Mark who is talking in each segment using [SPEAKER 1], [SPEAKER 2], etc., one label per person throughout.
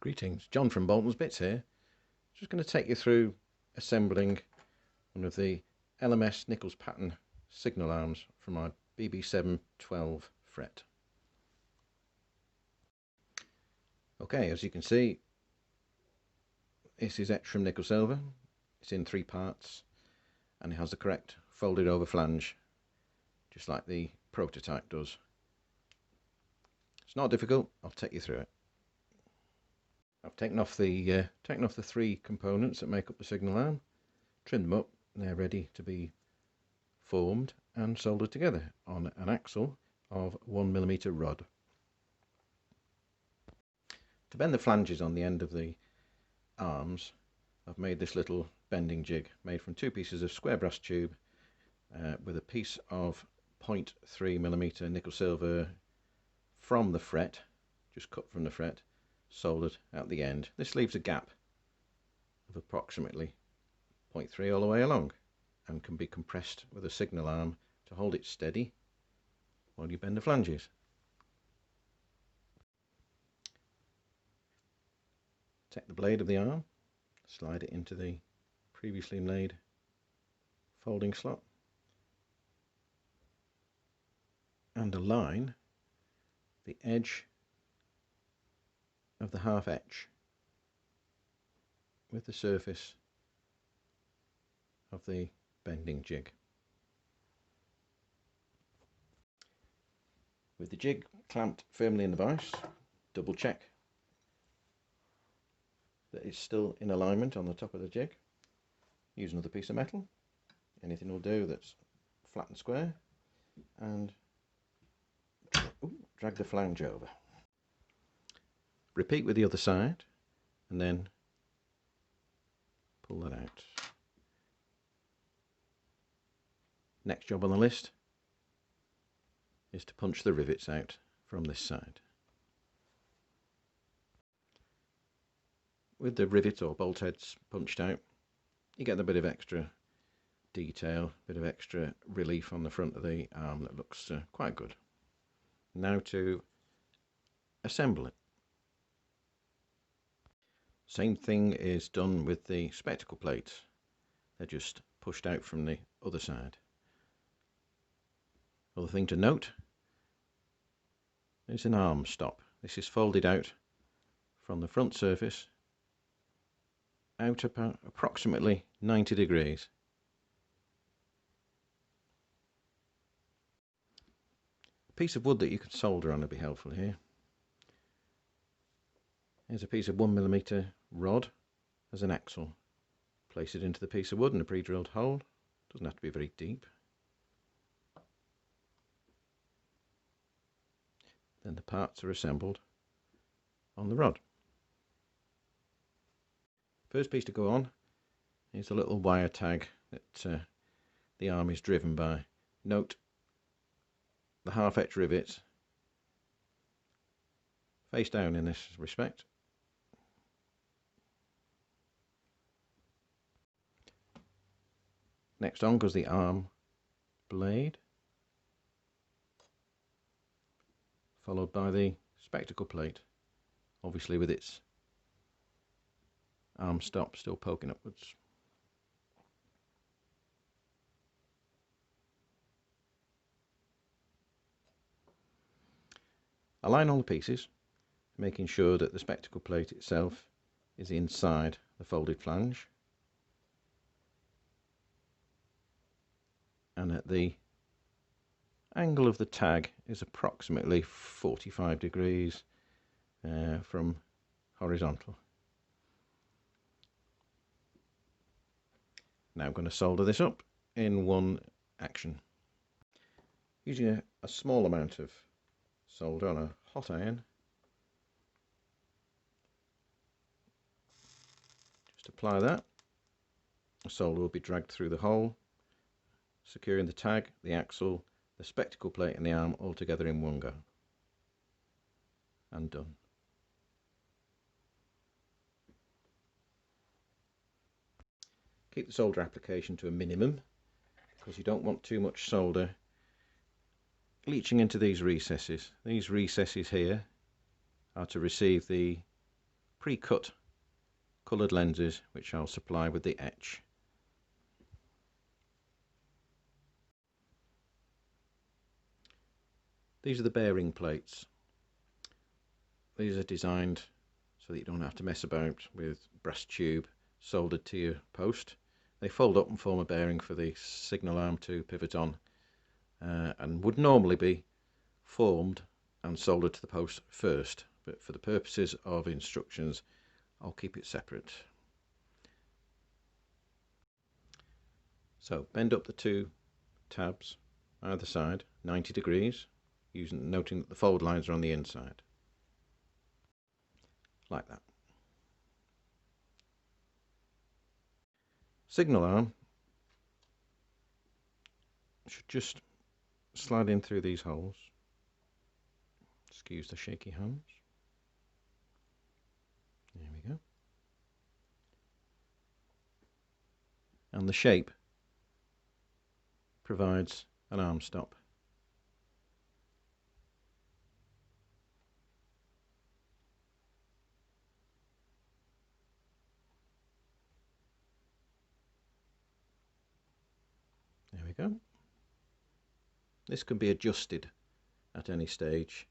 [SPEAKER 1] Greetings, John from Boltons Bits here. Just going to take you through assembling one of the LMS Nichols pattern signal arms from my BB7-12 fret. Okay, as you can see, this is etched from nickel silver. It's in 3 parts and it has the correct folded over flange, just like the prototype does. It's not difficult, I'll take you through it. I've taken off the 3 components that make up the signal arm, trimmed them up, and they're ready to be formed and soldered together on an axle of 1mm rod. To bend the flanges on the end of the arms, I've made this little bending jig made from 2 pieces of square brass tube with a piece of 0.3mm nickel silver from the fret, just cut from the fret, soldered at the end. This leaves a gap of approximately 0.3 all the way along and can be compressed with a signal arm to hold it steady while you bend the flanges. Take the blade of the arm, slide it into the previously made folding slot and align the edge of the half etch with the surface of the bending jig. With the jig clamped firmly in the vise, double check that it's still in alignment on the top of the jig. Use another piece of metal, anything will do that's flat and square, and drag the flange over. Repeat with the other side and then pull that out. Next job on the list is to punch the rivets out from this side. With the rivet or bolt heads punched out, you get a bit of extra detail, a bit of extra relief on the front of the arm that looks quite good. Now to assemble it. Same thing is done with the spectacle plates. They're just pushed out from the other side. Other thing to note is an arm stop. This is folded out from the front surface out about approximately 90 degrees. A piece of wood that you could solder on would be helpful here. Here's a piece of 1mm rod as an axle. Place it into the piece of wood in a pre-drilled hole. Doesn't have to be very deep. Then the parts are assembled on the rod. First piece to go on is the little wire tag that the arm is driven by. Note the half etch rivets face down in this respect. Next on goes the arm blade, followed by the spectacle plate, obviously with its arm stop still poking upwards. Align all the pieces, making sure that the spectacle plate itself is inside the folded flange, and at the angle of the tag is approximately 45 degrees from horizontal. Now I'm going to solder this up in one action. Using a small amount of solder on a hot iron. Just apply that. The solder will be dragged through the hole, securing the tag, the axle, the spectacle plate and the arm all together in one go. And done. Keep the solder application to a minimum because you don't want too much solder leaching into these recesses. These recesses here are to receive the pre-cut coloured lenses which I'll supply with the etch. These are the bearing plates. These are designed so that you don't have to mess about with brass tube soldered to your post. They fold up and form a bearing for the signal arm to pivot on, and would normally be formed and soldered to the post first, but for the purposes of instructions I'll keep it separate. So bend up the two tabs either side 90 degrees, noting that the fold lines are on the inside, like that. Signal arm should just slide in through these holes. Excuse the shaky hands. There we go. And the shape provides an arm stop. There we go. This can be adjusted at any stage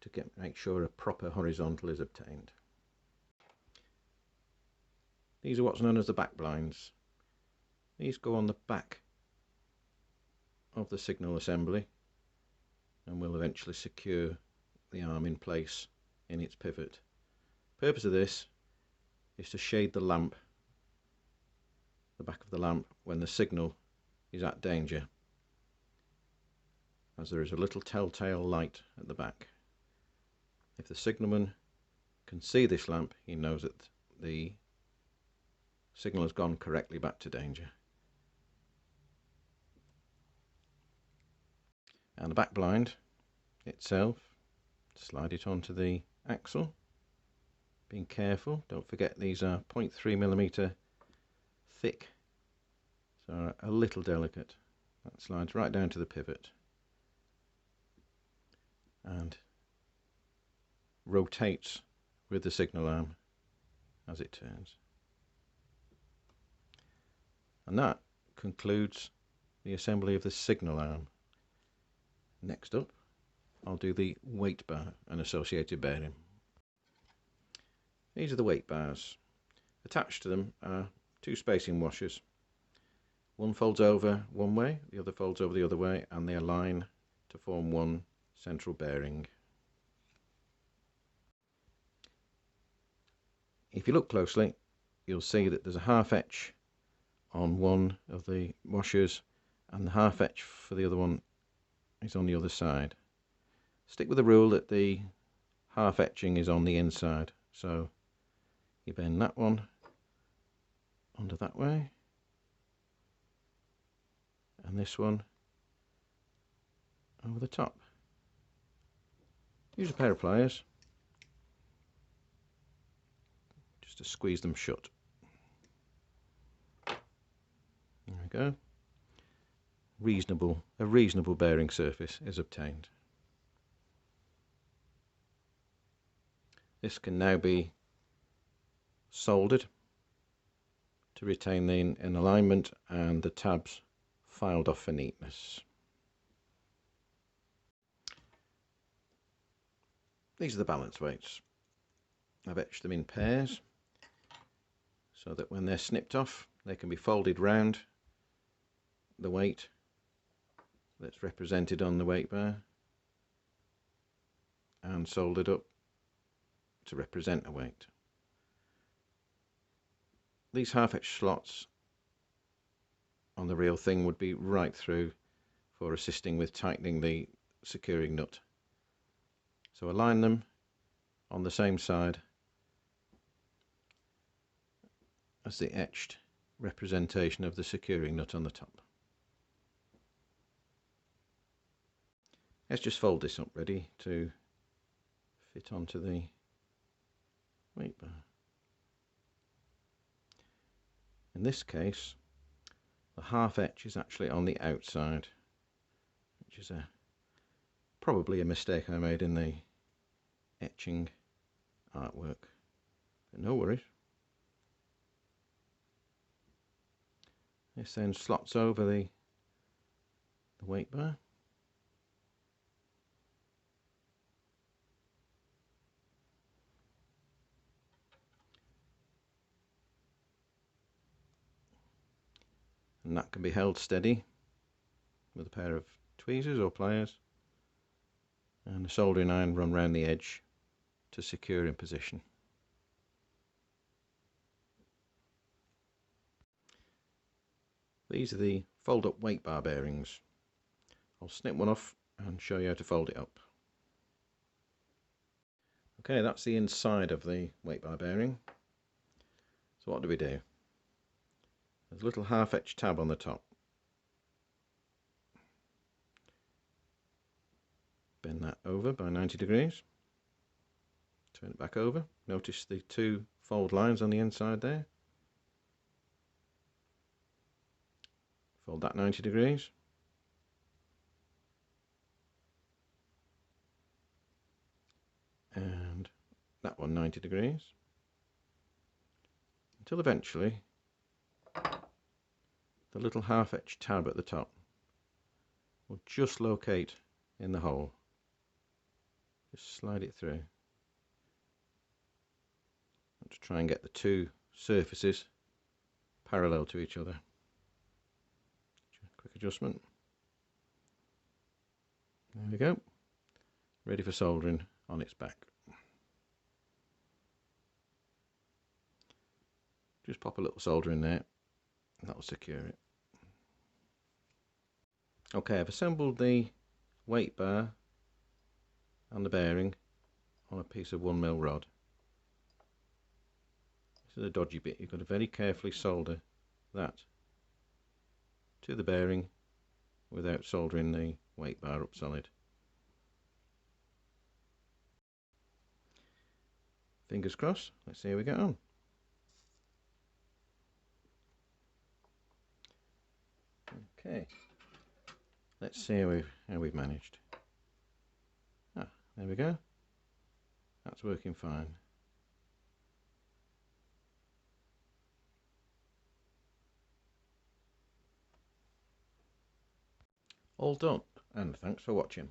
[SPEAKER 1] to make sure a proper horizontal is obtained. These are what's known as the back blinds. These go on the back of the signal assembly and will eventually secure the arm in place in its pivot. The purpose of this is to shade the lamp, the back of the lamp, when the signal is at danger, as there is a little telltale light at the back. If the signalman can see this lamp, he knows that the signal has gone correctly back to danger. And the back blind itself, slide it onto the axle, being careful. Don't forget these are 0.3mm thick, so a little delicate. That slides right down to the pivot and rotates with the signal arm as it turns. And that concludes the assembly of the signal arm. Next up, I'll do the weight bar and associated bearing. These are the weight bars. Attached to them are two spacing washers. One folds over one way, the other folds over the other way, and they align to form one central bearing. If you look closely, you'll see that there's a half etch on one of the washers, and the half etch for the other one is on the other side. Stick with the rule that the half etching is on the inside, so you bend that one under that way, and this one over the top. Use a pair of pliers just to squeeze them shut. There we go. A reasonable bearing surface is obtained. This can now be soldered to retain the in alignment and the tabs filed off for neatness. These are the balance weights. I've etched them in pairs so that when they're snipped off they can be folded round the weight that's represented on the weight bar and soldered up to represent a weight. These half etch slots on the real thing would be right through for assisting with tightening the securing nut. So align them on the same side as the etched representation of the securing nut on the top. Let's just fold this up ready to fit onto the weight bar. In this case, the half etch is actually on the outside, which is probably a mistake I made in the etching artwork. but no worries. This then slots over the weight bar. And that can be held steady with a pair of tweezers or pliers and a soldering iron run round the edge to secure in position. These are the fold up weight bar bearings. I'll snip one off and show you how to fold it up. Okay, that's the inside of the weight bar bearing. So what do we do? There's a little half etch tab on the top. Bend that over by 90 degrees. Turn it back over. Notice the two fold lines on the inside there. Fold that 90 degrees. And that one 90 degrees. Until eventually the little half etch tab at the top will just locate in the hole. Just slide it through. To try and get the two surfaces parallel to each other. Quick adjustment. There we go. Ready for soldering on its back. Just pop a little solder in there and that will secure it. Okay, I've assembled the weight bar and the bearing on a piece of 1mm rod. This is a dodgy bit. You've got to very carefully solder that to the bearing without soldering the weight bar up solid. Fingers crossed. Let's see how we get on. Okay, let's see how we've managed. There we go. That's working fine. All done, and thanks for watching.